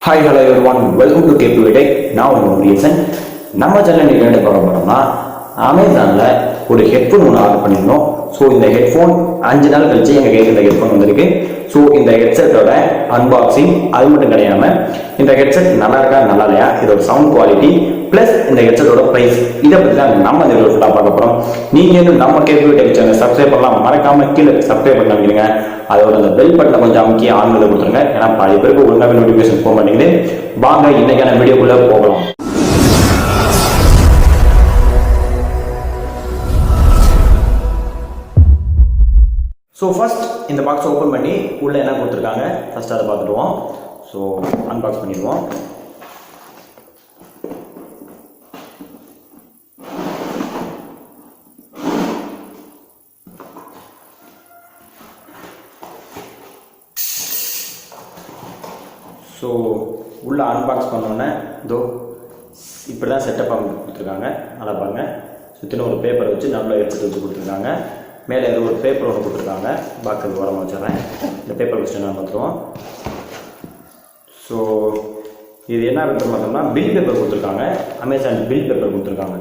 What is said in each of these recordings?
Hi, hello everyone. Welcome to K2 Tech. நான் உங்கள் reason நம்ம சேனல் நீங்கள் என்ன பார்க்க போகிறோம்னா அமேசானில் ஒரு ஹெட்ஃபோன் ஒன்று ஆர்டர் பண்ணியிருந்தோம். ஸோ இந்த ஹெட்ஃபோன் 5 நாள் கழிச்சு எங்கள் கைக்கு இந்த ஹெட்ஃபோன் வந்திருக்கு. ஸோ இந்த ஹெட்செட்டோட அன்பாக்சிங் அது மட்டும் கிடையாமல் இந்த ஹெட்செட் நல்லா இருக்கா நல்லா இல்லையா, இதோட சவுண்ட் குவாலிட்டி ப்ளஸ் இந்த ஹெட்செட்டோட ப்ரைஸ், இதை பற்றி தான் நம்ம இந்த வீடியோ ஃபுல்லாக பார்க்க போகிறோம். நீங்கள் இன்னும் நம்ம K2 Tech சேனல் சப்ஸ்கிரைப் பண்ணலாம், மறக்காமல் கீழே சப்ஸ்கிரைப் பண்ண வைக்கிறீங்க. அதோட அந்த பெல் பட்டனை கொஞ்சம் அமுக்கி ஆன்ல கொடுத்துருங்க, ஏன்னா பாதி பேருக்கு ஒழுங்காக நோட்டிஃபிகேஷன் போக மாட்டேங்குது. வாங்க இன்னைக்கான வீடியோக்குள்ள போகலாம். ஸோ ஃபர்ஸ்ட் இந்த பாக்ஸ் ஓப்பன் பண்ணி உள்ளே என்ன கொடுத்துருக்காங்க ஃபர்ஸ்ட் அதை பார்த்துடுவோம். ஸோ அன்பாக்ஸ் பண்ணிடுவோம். ஸோ உள்ளே அன்பாக்ஸ் பண்ணோன்னே இதோ இப்படி தான் செட்டப் பண்ணி கொடுத்துருக்காங்க. நல்லா பாருங்கள், சுற்றின ஒரு பேப்பரை வச்சு நல்லா எடுத்துகிட்டு வச்சு கொடுத்துருக்காங்க. மேலே ஏதோ ஒரு பேப்பர் ஒன்று கொடுத்துருக்காங்க, பாக்ஸுக்கு உரமாக வச்சிடறேன். இந்த பேப்பர் வச்சுட்டு நான் பார்த்துருவோம். ஸோ இது என்ன பேப்பர் பார்த்தோம்னா பில் பேப்பர் கொடுத்துருக்காங்க. அமேசான் பில் பேப்பர் கொடுத்துருக்காங்க.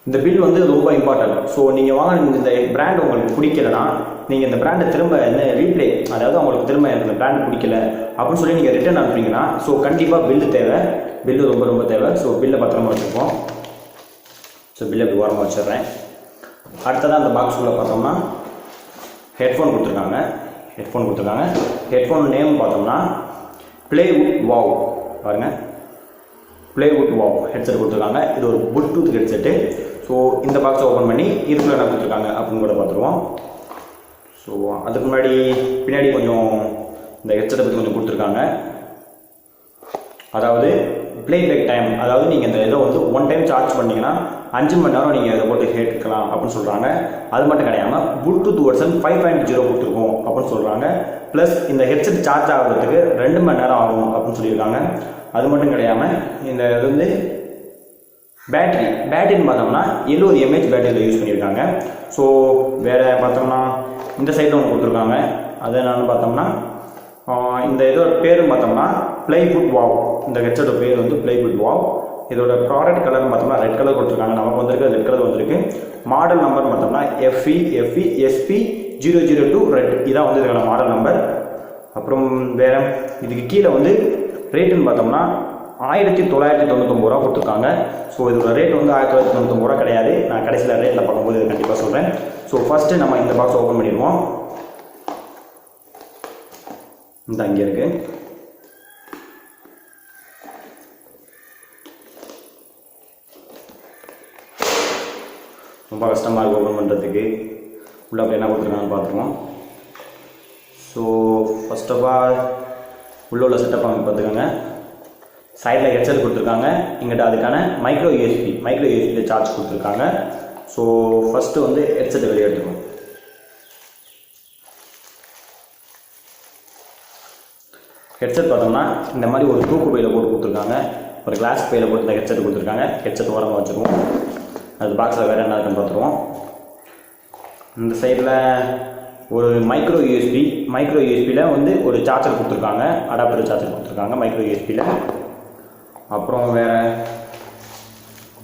இந்த பில் வந்து ரொம்ப இம்பார்ட்டன்ட். ஸோ நீங்கள் வாங்க, இந்த பிராண்ட் உங்களுக்கு பிடிக்கலன்னா நீங்கள் இந்த பிராண்டை திரும்ப என்ன ரீப்ளே, அதாவது அவங்களுக்கு திரும்ப இந்த பிராண்ட் பிடிக்கல அப்படின்னு சொல்லி நீங்கள் ரிட்டர்ன் அனுப்புறீங்கன்னா ஸோ கண்டிப்பாக பில்லு தேவை. பில்லு ரொம்ப ரொம்ப தேவை. ஸோ பில்லை பத்திரமா வச்சுருப்போம். ஸோ பில்லை இப்படி ஓரமாக வச்சிடுறேன். அடுத்ததாக அந்த பாக்ஸுக்குள்ளே பார்த்தோம்னா ஹெட்ஃபோன் கொடுத்துருக்காங்க. ஹெட்ஃபோன் நேம் பார்த்தோம்னா ஃப்ளைபோட் வாவ், பாருங்கள், ஃப்ளைபோட் வாவ் ஹெட்செட் கொடுத்துருக்காங்க. இது ஒரு ப்ளூடூத் ஹெட்செட்டு. ஸோ இந்த பாக்ஸை ஓப்பன் பண்ணி இதுக்குள்ள என்ன கொடுத்துருக்காங்க அப்படின்னு கூட பார்த்துருவோம். ஸோ அதுக்கு முன்னாடி பின்னாடி கொஞ்சம் இந்த ஹெட்செட்டை பற்றி கொஞ்சம் கொடுத்துருக்காங்க. அதாவது ப்ளேபேக் டைம், அதாவது நீங்கள் இந்த இதை வந்து 1 டைம் சார்ஜ் பண்ணிங்கன்னா 5 மணி நேரம் நீங்கள் இதை போட்டு கேட்கலாம் அப்படின்னு சொல்கிறாங்க. அது மட்டும் கிடையாமல் ப்ளூடூத் வெர்ஷன் 5.0 கொடுத்துருக்கோம் அப்படின்னு சொல்கிறாங்க. ப்ளஸ் இந்த ஹெட்செட் சார்ஜ் ஆகிறதுக்கு 2 மணி நேரம் ஆகும் அப்படின்னு சொல்லியிருக்காங்க. அது மட்டும் கிடையாமல் இந்த இது வந்து பேட்டரின்னு பார்த்தோம்னா 70 mAh பேட்டரியில் யூஸ் பண்ணியிருக்காங்க. ஸோ வேறு பார்த்தோம்னா இந்த சைடில் ஒன்று கொடுத்துருக்காங்க. அது என்னன்னு பார்த்தோம்னா இந்த இதோட பேரும் பார்த்தோம்னா ஃப்ளைபோட் வாவ். இந்த ஹெட்செட்டோட பேர் வந்து ஃப்ளைபோட் வாவ். இதோட ப்ராடக்ட் கலர்னு பார்த்தோம்னா ரெட் கலர் கொடுத்துருக்காங்க. நமக்கு வந்திருக்கு ரெட் கலர் வந்திருக்கு. மாடல் நம்பர் பார்த்தோம்னா FE SP002 ரெட், இதான் வந்து இதுக்கான மாடல் நம்பர். அப்புறம் வேறு இதுக்கு கீழே வந்து ரேட்டுன்னு பார்த்தோம்னா 1999 ரூபா கொடுத்துருக்காங்க. ஸோ இதோட ரேட் வந்து 1999 ரூபா கிடையாது. நான் கடைசியில் ரேட்டில் பார்க்கும்போது கண்டிப்பாக சொல்கிறேன். ஸோ ஃபஸ்ட்டு நம்ம இந்த பாக்ஸ் ஓப்பன் பண்ணிடுவோம். இந்த அங்கே இருக்கு. ரொம்ப கஷ்டமாக இருக்குது ஓப்பன் பண்ணுறதுக்கு. உள்ள அப்படி என்ன கொடுத்துருக்காங்கன்னு பார்த்துருவோம். ஸோ ஃபர்ஸ்ட் ஆஃப் ஆல் உள்ள செட்டப் பண்ணி பார்த்துக்கோங்க. சைடில் ஹெட்செட் கொடுத்துருக்காங்க. இங்கிட்ட அதுக்கான மைக்ரோ யூஎஸ்பி சார்ஜ் கொடுத்துருக்காங்க. ஸோ ஃபஸ்ட்டு வந்து ஹெட்செட்டை வெளியே எடுத்துக்கணும். ஹெட்செட் பார்த்தோம்னா இந்த மாதிரி ஒரு தூக்கு பையில் போட்டு கொடுத்துருக்காங்க. ஒரு கிளாஸ் பையில் போட்டு இந்த ஹெட்செட் கொடுத்துருக்காங்க. ஹெட்செட் ஓரமாக வச்சுருவோம். அது பாக்ஸில் வேறு என்ன இருக்குன்னு பார்த்துருவோம். இந்த சைடில் ஒரு மைக்ரோ யூஎஸ்பியில் வந்து ஒரு சார்ஜர் கொடுத்துருக்காங்க. அடாப்டர் சார்ஜர் கொடுத்துருக்காங்க மைக்ரோ யூஎஸ்பியில். அப்புறம் வேறு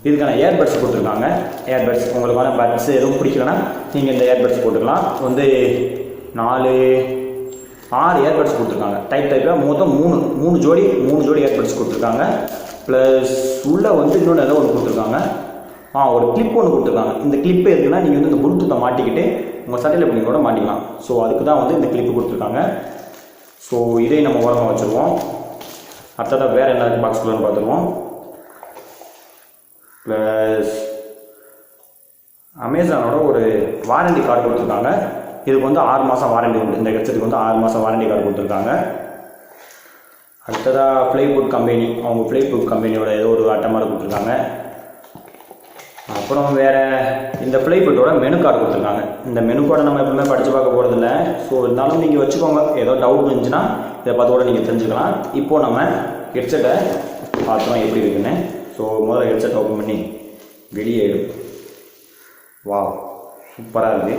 இதுக்கான ஏர்பட்ஸ் கொடுத்துருக்காங்க. ஏர்பட்ஸ் உங்களுக்கான பட்ஸ் எதுவும் பிடிக்கலன்னா நீங்கள் இந்த ஏர்பட்ஸ் போட்டுக்கலாம். வந்து 6 ஏர்பட்ஸ் கொடுத்துருக்காங்க. டைப்பாக மொத்தம் 3 ஜோடி ஏர்பட்ஸ் கொடுத்துருக்காங்க. ப்ளஸ் உள்ளே வந்து இன்னொன்று ஏதோ ஒன்று கொடுத்துருக்காங்க. ஒரு கிளிப் ஒன்று கொடுத்துருக்காங்க. இந்த கிளிப்பு எதுக்குன்னா நீங்கள் வந்து இந்த ப்ளூடூத்தை மாட்டிக்கிட்டு உங்கள் சட்டையில் பண்ணி கூட மாட்டிக்கலாம். ஸோ அதுக்கு தான் வந்து இந்த கிளிப்பு கொடுத்துருக்காங்க. ஸோ இதை நம்ம ஓரமாக வச்சுருவோம். அடுத்ததாக வேறு என்ன பாக்ஸ்குள்ளன்னு பார்த்துருவோம். ப்ளஸ் அமேசானோட ஒரு வாரண்டி கார்டு கொடுத்துருக்காங்க. இதுக்கு வந்து 6 மாதம் வாரண்டி உண்டு. இந்த ஹெட்செட்டுக்கு வந்து 6 மாதம் வாரண்டி கார்டு கொடுத்துருக்காங்க. அடுத்ததாக ஃப்ளைபோட் கம்பெனி, அவங்க ஃப்ளைபோட் கம்பெனியோட ஏதோ ஒரு அட்டை கொடுத்துருக்காங்க. அப்புறம் வேறு இந்த ஃப்ளைபோட்டோட மெனு கார்டு கொடுத்துருக்காங்க. இந்த மெனு கார்டை நம்ம எப்பவுமே படித்து பார்க்க போகிறதில்ல. ஸோ இருந்தாலும் நீங்கள் வச்சுக்கோங்க, ஏதோ டவுட் இருந்துச்சுன்னா இதை பார்த்து கூட நீங்கள் தெரிஞ்சுக்கலாம். இப்போது நம்ம ஹெட்செட்டை பார்த்துறோம் எப்படி இருக்குன்னு. ஸோ முதல்ல ஹெட்செட் ஓப்பன் பண்ணி வெளியே எடுக்கும். வா, சூப்பராக இருக்குது.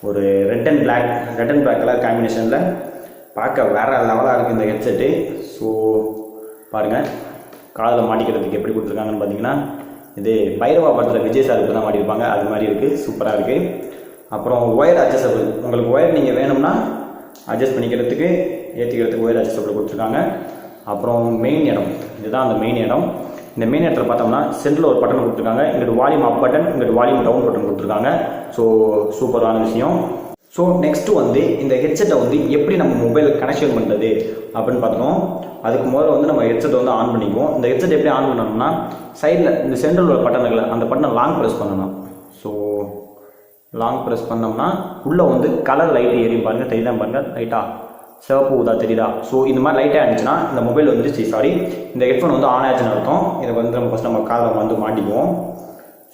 ஒரு ரெட் அண்ட் பிளாக் கலர் காம்பினேஷனில் பார்க்க வேறு லெவலாக இருக்குது இந்த ஹெட்செட்டு. ஸோ பாருங்கள், காதில் மாட்டிக்கிறதுக்கு எப்படி கொடுத்துருக்காங்கன்னு பார்த்தீங்கன்னா, இது பைரவா படத்தில் விஜய் சார் தான் மாட்டியிருப்பாங்க, அது மாதிரி இருக்குது, சூப்பராக இருக்குது. அப்புறம் ஒயர் அட்ஜஸ்டபிள், உங்களுக்கு ஒயர் நீங்கள் வேணும்னா அட்ஜஸ்ட் பண்ணிக்கிறதுக்கு ஏற்றிக்கிறதுக்கு ஒயர் அட்ஜஸ்டபிள் கொடுத்துருக்காங்க. அப்புறம் மெயின் இடம், இதுதான் அந்த மெயின் இடம். இந்த மெயின் இடத்துல பார்த்தோம்னா சென்டரில் ஒரு பட்டன் கொடுத்துருக்காங்க, இங்கிட்டு வால்யூம் அப் பட்டன், இங்கிட்டு வால்யூம் டவுன் பட்டன் கொடுத்துருக்காங்க. ஸோ சூப்பரான விஷயம். ஸோ நெக்ஸ்ட்டு வந்து இந்த ஹெட்செட்டை வந்து எப்படி நம்ம மொபைலுக்கு கனெக்ஷன் பண்ணுறது அப்படின்னு பார்த்தோம். அதுக்கு முதல்ல வந்து நம்ம ஹெட்செட்டை வந்து ஆன் பண்ணிக்குவோம். இந்த ஹெட்செட் எப்படி ஆன் பண்ணணும்னா, சைடில் இந்த சென்டரில் உள்ள பட்டன் இருக்குல்ல, அந்த பட்டனை லாங் ப்ரெஸ் பண்ணணும். ஸோ லாங் ப்ரெஸ் பண்ணோம்னா உள்ளே வந்து கலர் லைட்டு எரியும் பாருங்கள், தெரியுதா பாருங்கள், லைட்டாக சிவப்பு ஊதா தெரியுதா. ஸோ இந்த மாதிரி லைட்டாக இருந்துச்சுன்னா இந்த மொபைல் வந்து இந்த ஹெட்ஃபோன் வந்து ஆன் ஆச்சுன்னு அர்த்தம். இதை வந்து நம்ம ஃபஸ்ட் நம்ம காதில் வந்து மாட்டிக்குவோம்.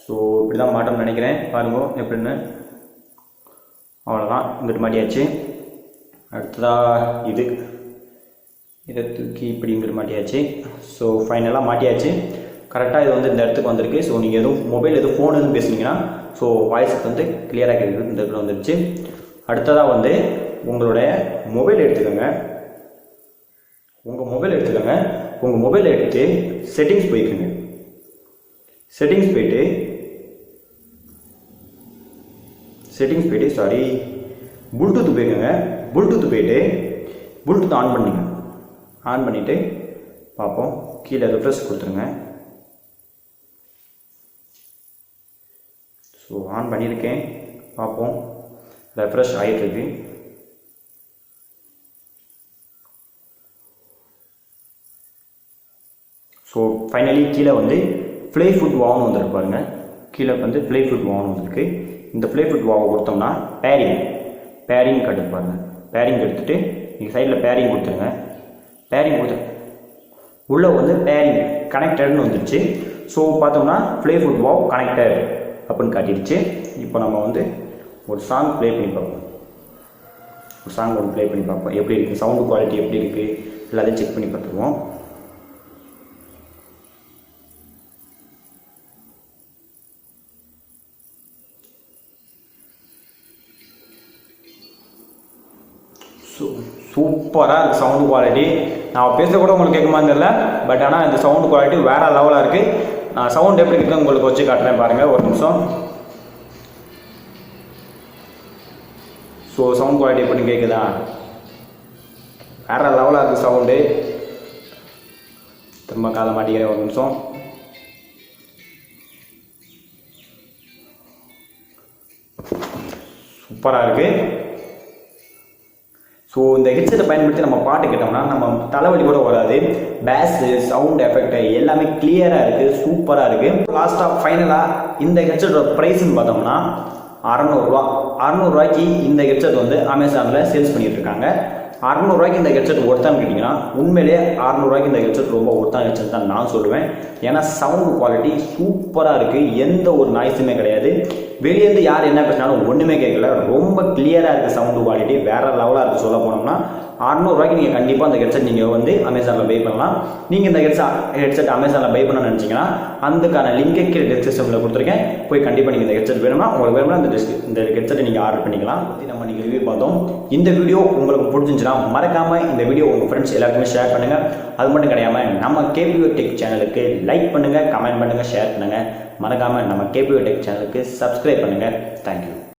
ஸோ இப்படி தான் மாட்டோம்னு நினைக்கிறேன், பாருங்க எப்படின்னு. அவ்வளோதான், இங்கிட்டு மாட்டியாச்சு. அடுத்ததாக இதை தூக்கி இப்படி இங்கிட்டு மாட்டியாச்சு. ஸோ ஃபைனலாக மாட்டியாச்சு. கரெக்டாக இது வந்து இந்த இடத்துக்கு வந்திருக்கு. ஸோ நீங்கள் எதுவும் மொபைல் எதுவும் ஃபோன் எதுவும் பேசுனீங்கன்னா ஸோ வாய்ஸுக்கு வந்து கிளியராக கேட்குது, இந்த இடத்துல வந்துருச்சு. அடுத்ததாக வந்து உங்களுடைய மொபைல் எடுத்துக்கோங்க. உங்கள் மொபைல் எடுத்து செட்டிங்ஸ் போய்க்குங்க. செட்டிங்ஸ் போயிட்டு ப்ளூடூத் போய்க்குங்க. ப்ளூடூத் போயிட்டு ப்ளூடூத் ஆன் பண்ணிங்க. ஆன் பண்ணிவிட்டு பார்ப்போம், கீழே ரெஃப்ரெஷ் கொடுத்துருங்க. ஸோ ஆன் பண்ணியிருக்கேன், பார்ப்போம், ரெஃப்ரெஷ் ஆகிட்டுருக்கு. ஸோ ஃபைனலி கீழே வந்து ப்ளே ஃபுட் வாவ்னு வந்துருக்கு பாருங்கள். கீழே வந்து ப்ளே ஃபுட் வாவ்னு வந்துருக்கு. இந்த ப்ளே ஃபுட் வாவை கொடுத்தோம்னா பேரிங் கட்டுது பாருங்கள். பேரிங் எடுத்துகிட்டு நீங்கள் சைடில் பேரிங் கொடுத்துருங்க. பேரிங் கொடுத்து உள்ளே வந்து பேரிங் கனெக்டட்னு வந்துடுச்சு. ஸோ பார்த்தோம்னா ப்ளே ஃபுட் வாவ் கனெக்டட் அப்படின்னு காட்டிடுச்சு. இப்போ நம்ம வந்து ஒரு சாங் ப்ளே பண்ணி பார்ப்போம். எப்படி இருக்குது, சவுண்டு குவாலிட்டி எப்படி இருக்குது, எல்லாத்தையும் செக் பண்ணி பார்த்துருவோம். சூப்பராக இருக்குது சவுண்டு குவாலிட்டி. நான் பேச கூட உங்களுக்கு கேட்க மாதிரி தெரியல, பட் ஆனால் இந்த சவுண்டு குவாலிட்டி வேறு லெவலாக இருக்குது. நான் சவுண்ட் எப்படி இருக்குன்னு உங்களுக்கு வச்சு காட்டுறேன் பாருங்கள், ஒரு நிமிஷம். ஸோ சவுண்ட் குவாலிட்டி எப்படின்னு கேட்குதா, வேறு லெவலாக இருக்குது சவுண்டு. திரும்ப காலை மாட்டிக்கிறேன், ஒரு நிமிஷம். சூப்பராக இருக்குது. ஸோ இந்த ஹெட்செட்டை பயன்படுத்தி நம்ம பாட்டு கேட்டோம்னா நம்ம தலைவலி கூட வராது. பேஸு, சவுண்ட் எஃபெக்ட் எல்லாமே கிளியராக இருக்குது, சூப்பராக இருக்குது. லாஸ்ட்டாக ஃபைனலாக இந்த ஹெட்செட்டோட ப்ரைஸ்ன்னு பார்த்தோம்னா 600 ரூபா. 600 ரூபாய்க்கு இந்த ஹெட்செட் வந்து அமேசானில் சேல்ஸ் பண்ணிகிட்டு இருக்காங்க. 600 ரூபாய்க்கு இந்த ஹெட்செட் ஒர்த்தான்னு கேட்டிங்கன்னா உண்மையிலேயே 600 ரூபாய்க்கு இந்த ஹெட்செட் ரொம்ப ஒர்த்தான ஹெட்செட் தான் நான் சொல்லுவேன். ஏன்னா சவுண்ட் குவாலிட்டி சூப்பராக இருக்குது, எந்த ஒரு நாய்ஸுமே கிடையாது. வெளியேருந்து யார் என்ன பேசினாலும் ஒன்றுமே கேட்கல, ரொம்ப கிளியராக இருக்குது சவுண்டு குவாலிட்டி, வேறு லெவலாக இருக்குது. சொல்ல போனோம்னா 600 ரூபாய்க்கு நீங்கள் கண்டிப்பாக அந்த ஹெட்செட் நீங்கள் வந்து அமேசானில் பை பண்ணலாம். நீங்கள் இந்த ஹெட்செட் அமேசானில் பை பண்ணணும்னு நினச்சிங்கன்னா அதுக்கான லிங்கை கீழே டிஸ்கிரிப்ஷனில் கொடுத்துருக்கேன், போய் கண்டிப்பாக நீங்கள் இந்த ஹெட்செட் வேணும்னா உங்களுக்கு வேணும்னா இந்த ஹெட்செட்டை நீங்கள் ஆர்டர் பண்ணிக்கலாம். நம்ம நீங்கள் ரிவ்யூ பார்த்தோம். இந்த வீடியோ உங்களுக்கு பிடிச்சிருந்துச்சுன்னா மறக்காமல் இந்த வீடியோ உங்கள் ஃப்ரெண்ட்ஸ் எல்லாருக்குமே ஷேர் பண்ணுங்கள். அது மட்டும் கிடையாமல் நம்ம கேபிஓ டெக் சேனலுக்கு லைக் பண்ணுங்கள், கமெண்ட் பண்ணுங்கள், ஷேர் பண்ணுங்கள். மறக்காமல் நம்ம கேபிஓ டெக் சேனலுக்கு சப்ஸ்கிரைப் பண்ணுங்கள். தேங்க்யூ.